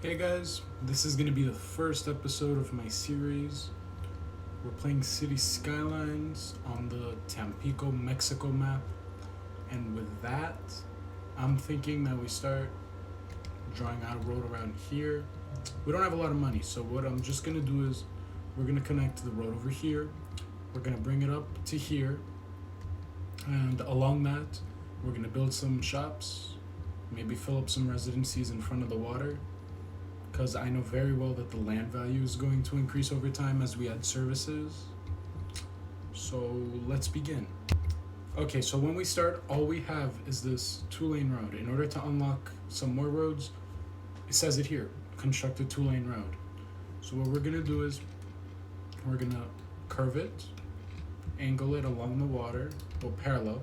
Hey guys, this is going to be the first episode of my series. We're playing City Skylines on the Tampico, Mexico map. And with that, I'm thinking that we start drawing out a road around here. We don't have a lot of money, so what I'm just going to do is we're going to connect the road over here. We're going to bring it up to here. And along that, we're going to build some shops, maybe fill up some residencies in front of the water, because I know very well that the land value is going to increase over time as we add services. So let's begin. Okay, so when we start, all we have is this 2-lane road. In order to unlock some more roads, it says it here, construct a 2-lane road. So what we're gonna do is we're gonna curve it, angle it along the water, well, parallel.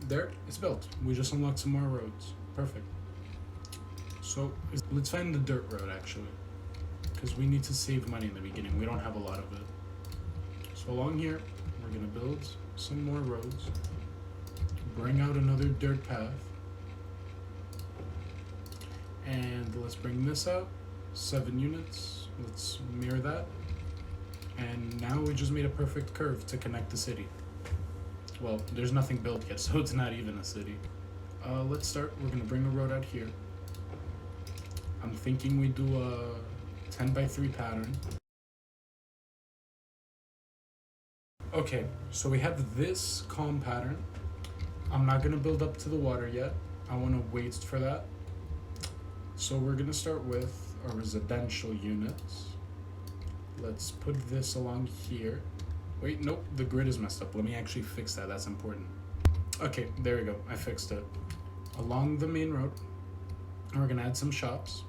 There, it's built. We just unlocked some more roads. Perfect. So let's find the dirt road actually, because we need to save money in the beginning. We don't have a lot of it. So along here, we're gonna build some more roads, bring out another dirt path, and let's bring this out, 7 units. Let's mirror that. And now we just made a perfect curve to connect the city. Well, there's nothing built yet, so it's not even a city. Let's start. We're gonna bring a road out here. I'm thinking we do a 10x3 pattern. Okay, so we have this calm pattern. I'm not gonna build up to the water yet. I wanna wait for that. So we're gonna start with our residential units. Let's put this along here. Wait, nope, the grid is messed up. Let me actually fix that, that's important. Okay, there we go, I fixed it. Along the main road, we're gonna add some shops.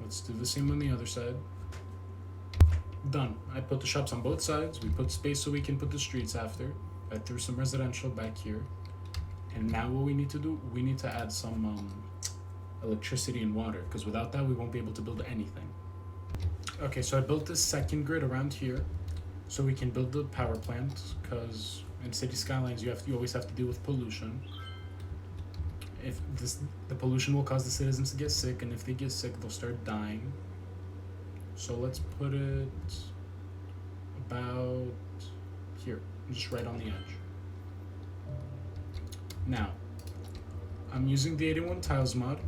Let's do the same on the other side. Done. I put the shops on both sides. We put space so we can put the streets after. I threw some residential back here. And now what we need to do, we need to add some electricity and water, because without that we won't be able to build anything. Okay, so I built this second grid around here so we can build the power plant, because in City Skylines you always have to deal with pollution. If the pollution will cause the citizens to get sick, and if they get sick, they'll start dying. So let's put it about here, just right on the edge. Now, I'm using the 81 tiles mod,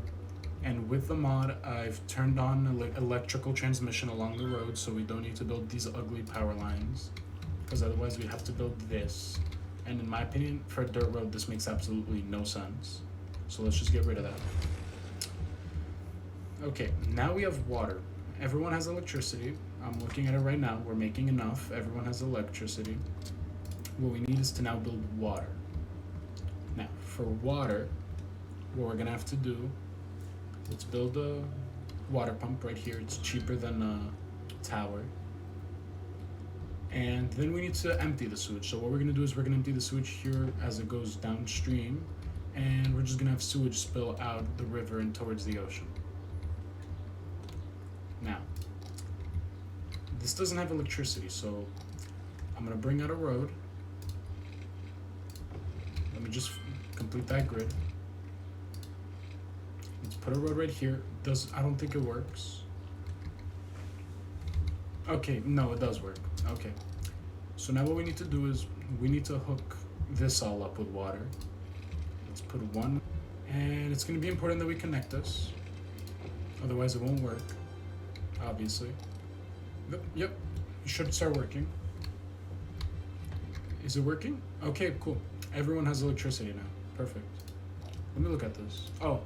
and with the mod, I've turned on electrical transmission along the road, so we don't need to build these ugly power lines, because otherwise we'd have to build this. And in my opinion, for a dirt road, this makes absolutely no sense. So let's just get rid of that. Okay, now we have water. Everyone has electricity. I'm looking at it right now. We're making enough. Everyone has electricity. What we need is to now build water. Now, for water, what we're gonna have to do, let's build a water pump right here. It's cheaper than a tower. And then we need to empty the sewage. So what we're gonna do is we're gonna empty the sewage here as it goes downstream, and we're just gonna have sewage spill out the river and towards the ocean. Now, this doesn't have electricity, so I'm gonna bring out a road. Let me just complete that grid. Let's put a road right here. I don't think it works. Okay, no, it does work. Okay. So now what we need to do is we need to hook this all up with water. Let's put one, and it's gonna be important that we connect this. Otherwise it won't work, obviously. Yep, it should start working. Is it working? Okay, cool. Everyone has electricity now. Perfect. Let me look at this. Oh,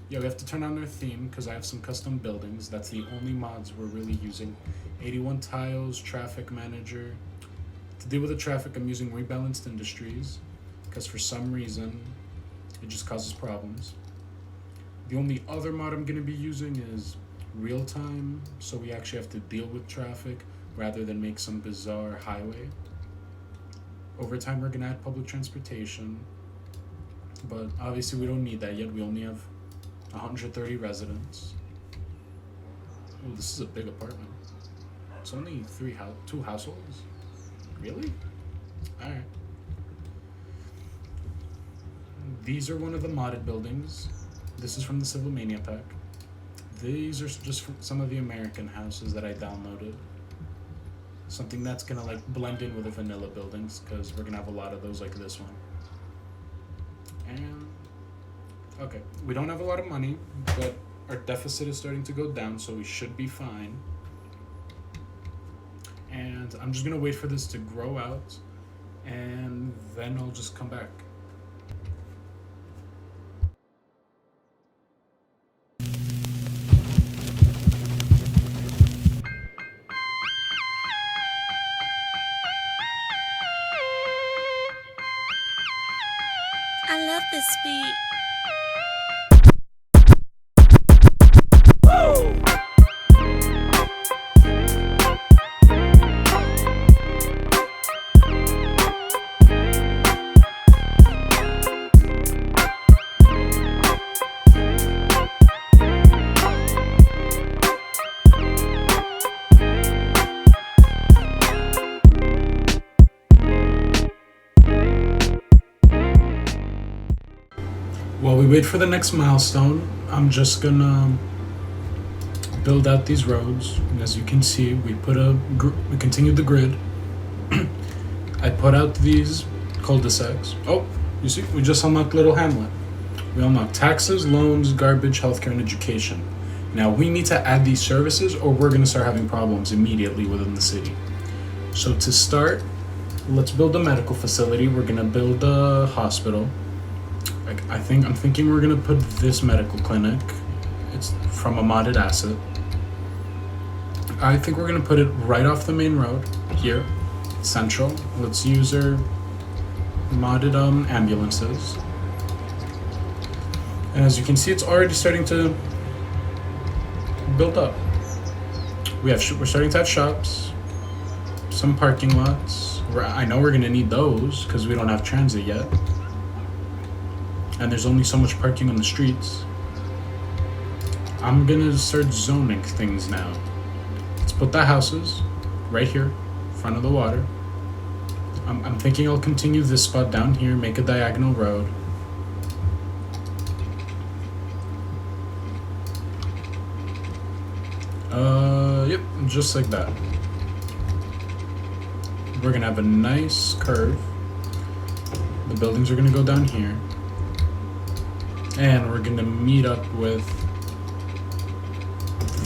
yeah, we have to turn on their theme because I have some custom buildings. That's the only mods we're really using. 81 tiles, traffic manager. To deal with the traffic, I'm using rebalanced industries because for some reason it just causes problems. The only other mod I'm going to be using is real time, so we actually have to deal with traffic rather than make some bizarre highway. Over time, we're going to add public transportation, but obviously we don't need that yet. We only have 130 residents. Oh, this is a big apartment. It's only 2 households? Really? Alright. These are one of the modded buildings. This is from the Civil Mania pack. These are just some of the American houses that I downloaded. Something that's gonna like blend in with the vanilla buildings, because we're gonna have a lot of those like this one. And okay, we don't have a lot of money, but our deficit is starting to go down, so we should be fine. And I'm just gonna wait for this to grow out, and then I'll just come back. I love this beat. While we wait for the next milestone, I'm just gonna build out these roads. And as you can see, we continued the grid. I put out these cul-de-sacs. Oh, you see, we just unlocked Little Hamlet. We unlocked taxes, loans, garbage, healthcare, and education. Now we need to add these services, or we're gonna start having problems immediately within the city. So to start, let's build a medical facility. We're gonna build a hospital. I'm thinking we're gonna put this medical clinic. It's from a modded asset. I think we're gonna put it right off the main road here, central. Let's use our modded ambulances. And as you can see, it's already starting to build up. We're starting to have shops, some parking lots. I know we're gonna need those because we don't have transit yet. And there's only so much parking on the streets. I'm gonna start zoning things now. Let's put the houses right here, in front of the water. I'm thinking I'll continue this spot down here, make a diagonal road. Yep, just like that. We're gonna have a nice curve. The buildings are gonna go down here. And we're gonna meet up with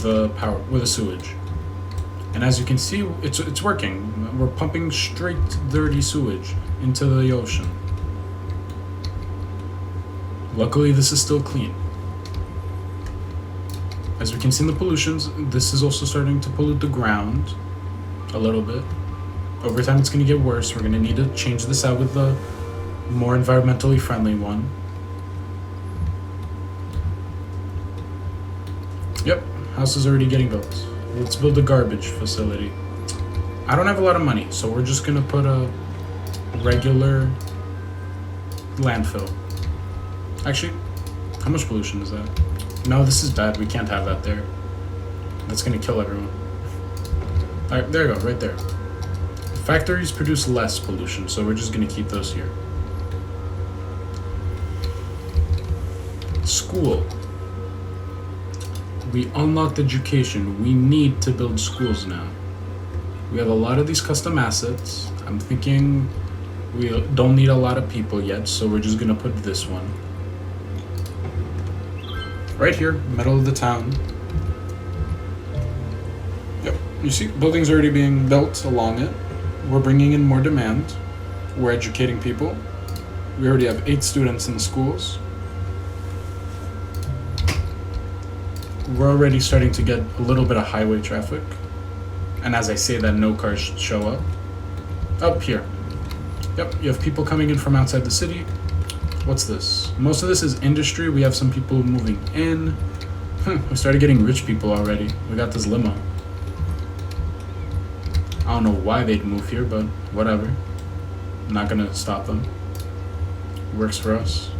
the sewage. And as you can see, it's working. We're pumping straight dirty sewage into the ocean. Luckily, this is still clean. As we can see in the pollutions, this is also starting to pollute the ground a little bit. Over time, it's gonna get worse. We're gonna need to change this out with the more environmentally friendly one. Yep, house is already getting built. Let's build a garbage facility. I don't have a lot of money, so we're just gonna put a regular landfill. Actually, how much pollution is that? No, this is bad. We can't have that there. That's gonna kill everyone. Alright, there you go, right there. Factories produce less pollution, so we're just gonna keep those here. School. We unlocked education. We need to build schools now. We have a lot of these custom assets. I'm thinking we don't need a lot of people yet, so we're just gonna put this one. Right here, middle of the town. Yep, you see, buildings already being built along it. We're bringing in more demand. We're educating people. We already have 8 students in the schools. We're already starting to get a little bit of highway traffic. And as I say that, no cars show up. Up here. Yep, you have people coming in from outside the city. What's this? Most of this is industry. We have some people moving in. We started getting rich people already. We got this limo. I don't know why they'd move here, but whatever. I'm not gonna stop them. Works for us.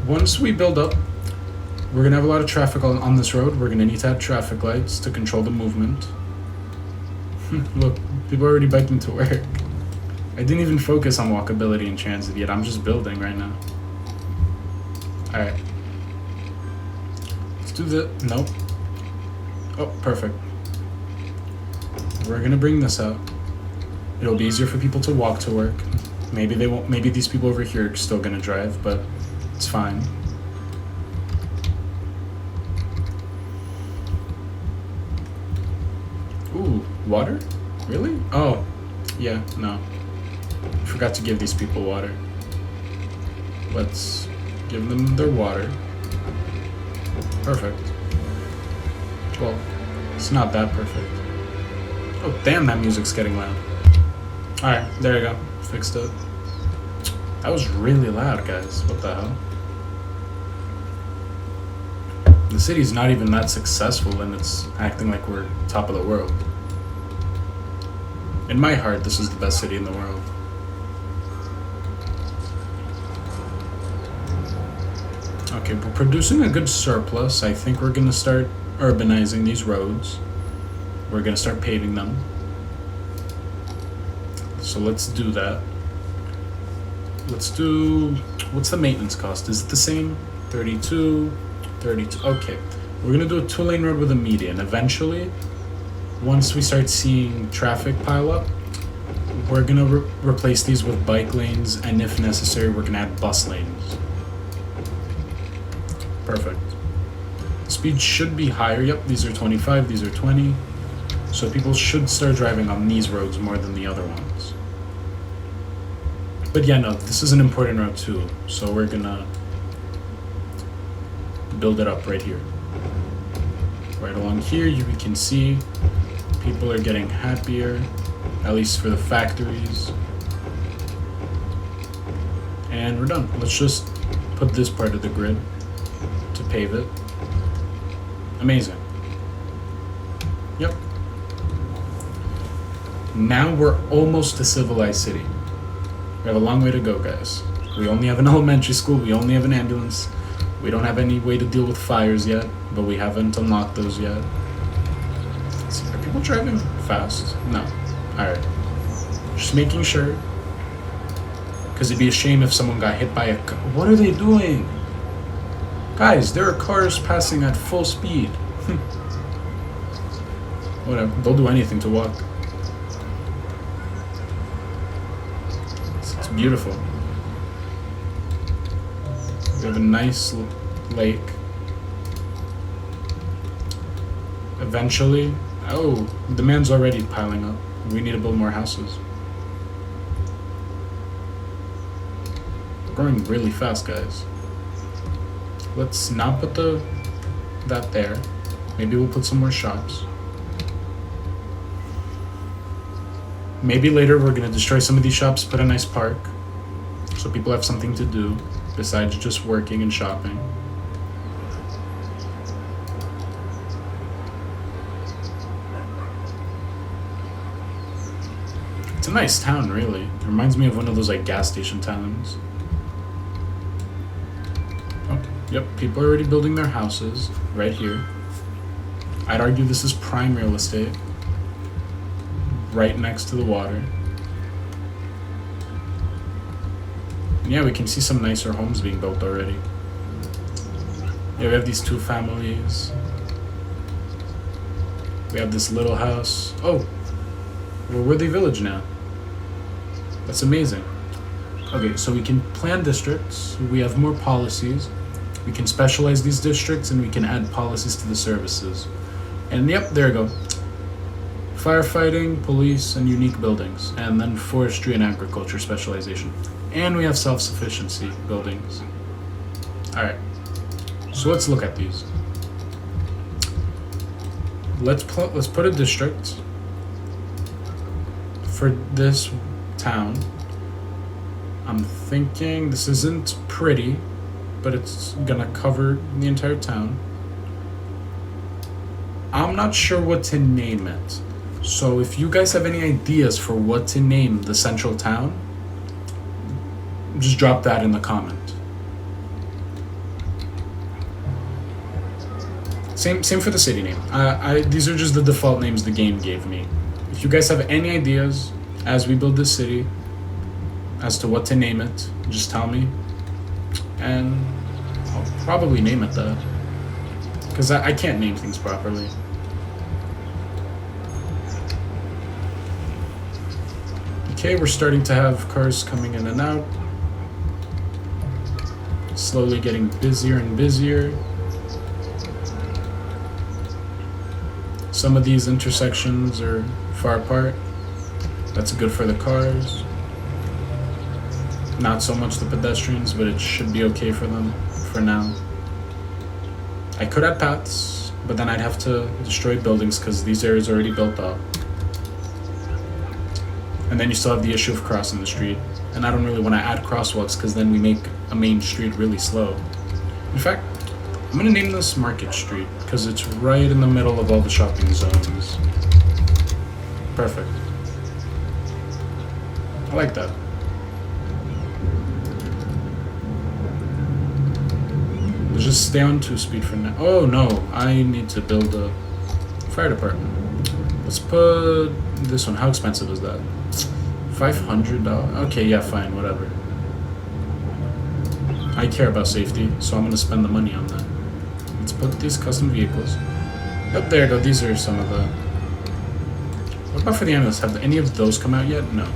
Once we build up, we're gonna have a lot of traffic on this road. We're gonna need to have traffic lights to control the movement. Look, people are already biking to work. I didn't even focus on walkability and transit yet. I'm just building right now. Alright. Let's do the... Nope. Oh, perfect. We're gonna bring this out. It'll be easier for people to walk to work. Maybe they won't. Maybe these people over here are still gonna drive, but it's fine. Ooh, water? Really? Oh, yeah, no. Forgot to give these people water. Let's give them their water. Perfect. Well, it's not that perfect. Oh, damn, that music's getting loud. Alright, there you go. Fixed it. That was really loud, guys. What the hell? The city's not even that successful and it's acting like we're top of the world. In my heart, this is the best city in the world. Okay, we're producing a good surplus. I think we're gonna start urbanizing these roads. We're gonna start paving them. So let's do that. Let's do... What's the maintenance cost? Is it the same? 32, 32. Okay. We're gonna do a 2-lane road with a median. Eventually, once we start seeing traffic pile up, we're gonna replace these with bike lanes, and if necessary, we're gonna add bus lanes. Perfect. Speed should be higher. Yep, these are 25, these are 20. So people should start driving on these roads more than the other ones. But yeah, no, this is an important road too. So we're gonna build it up right here. Right along here, we can see people are getting happier, at least for the factories. And we're done. Let's just put this part of the grid to pave it. Amazing. Yep. Now we're almost a civilized city. We have a long way to go, guys. We only have an elementary school, we only have an ambulance. We don't have any way to deal with fires yet, but we haven't unlocked those yet. Let's see, are people driving fast? No. Alright. Just making sure. Because it'd be a shame if someone got hit by a car. What are they doing? Guys, there are cars passing at full speed. Whatever, they'll do anything to walk. It's beautiful. We have a nice lake. Eventually, oh, demand's already piling up. We need to build more houses. We're growing really fast, guys. Let's not put that there. Maybe we'll put some more shops. Maybe later we're gonna destroy some of these shops, put a nice park, so people have something to do besides just working and shopping. It's a nice town, really. It reminds me of one of those like gas station towns. Oh, yep, people are already building their houses right here. I'd argue this is prime real estate. Right next to the water. Yeah, we can see some nicer homes being built already. Yeah, we have these 2 families. We have this little house. Oh, we're Worthy Village now. That's amazing. Okay, so we can plan districts. We have more policies. We can specialize these districts and we can add policies to the services. And yep, there we go. Firefighting, police, and unique buildings, and then forestry and agriculture specialization. And we have self-sufficiency buildings. Alright, so let's look at these. Let's put a district for this town. I'm thinking this isn't pretty, but it's gonna cover the entire town. I'm not sure what to name it. So if you guys have any ideas for what to name the central town, just drop that in the comment. Same for the city name. These are just the default names the game gave me. If you guys have any ideas as we build this city as to what to name it, just tell me. And Probably name it that. Because I can't name things properly. Okay, we're starting to have cars coming in and out. Slowly getting busier and busier. Some of these intersections are far apart. That's good for the cars. Not so much the pedestrians, but it should be okay for them for now. I could add paths, but then I'd have to destroy buildings because these areas are already built up. And then you still have the issue of crossing the street. And I don't really want to add crosswalks because then we make a main street really slow. In fact, I'm going to name this Market Street because it's right in the middle of all the shopping zones. Perfect. I like that. Let's just stay on 2-speed for now. Oh no, I need to build a fire department. Let's put this one. How expensive is that? $500. Okay, yeah, fine, whatever. I care about safety, so I'm gonna spend the money on that. Let's put these custom vehicles. Yep, there you go. These are some of the. What about for the ambulance? Have any of those come out yet? No.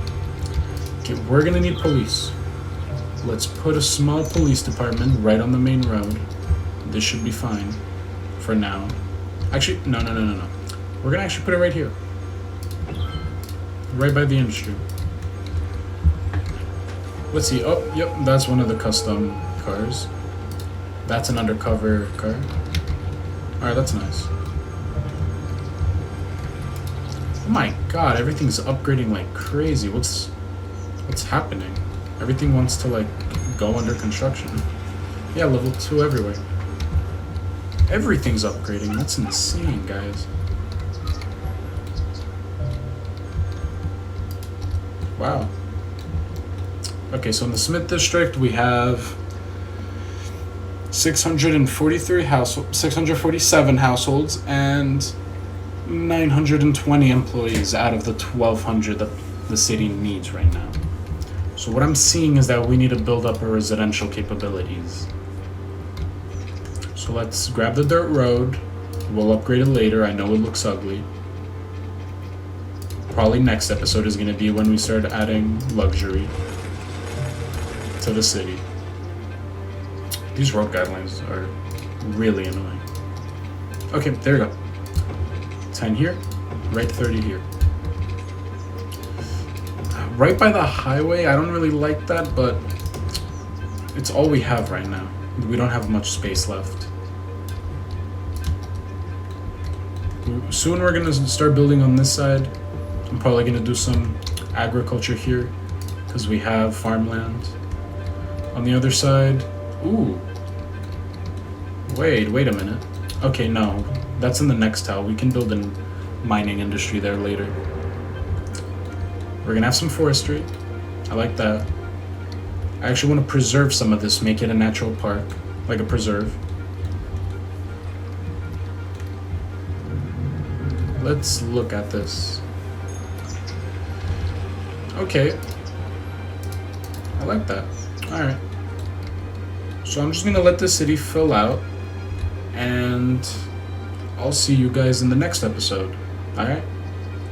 Okay, we're gonna need police. Let's put a small police department right on the main road. This should be fine for now. Actually, no. We're gonna actually put it right here. Right by the industry. Let's see. Oh, yep, that's one of the custom cars. That's an undercover car. Alright, that's nice. Oh my god, everything's upgrading like crazy. What's happening? Everything wants to like go under construction. Yeah, level 2 everywhere. Everything's upgrading. That's insane, guys. Wow. Okay, so in the Smith District, we have 647 households and 920 employees out of the 1,200 that the city needs right now. So what I'm seeing is that we need to build up our residential capabilities. So let's grab the dirt road. We'll upgrade it later. I know it looks ugly. Probably next episode is going to be when we start adding luxury to the city. These road guidelines are really annoying. Okay, there we go. 10 here, right 30 here. Right by the highway, I don't really like that, but it's all we have right now. We don't have much space left. Soon we're gonna start building on this side. I'm probably gonna do some agriculture here because we have farmland. On the other side, ooh. Wait a minute. Okay, no, that's in the next tile. We can build a mining industry there later. We're gonna have some forestry. I like that. I actually want to preserve some of this, make it a natural park, like a preserve. Let's look at this. Okay. I like that. Alright. So I'm just gonna let the city fill out, and I'll see you guys in the next episode. Alright?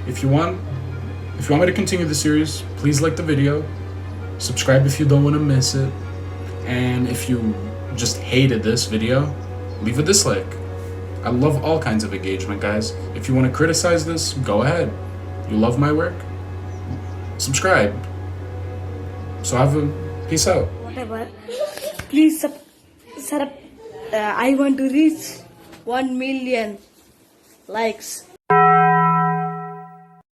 If you want me to continue the series, please like the video. Subscribe if you don't want to miss it. And if you just hated this video, leave a dislike. I love all kinds of engagement, guys. If you want to criticize this, go ahead. You love my work? Subscribe. So have a peace out. Whatever. Please I want to reach 1 million likes.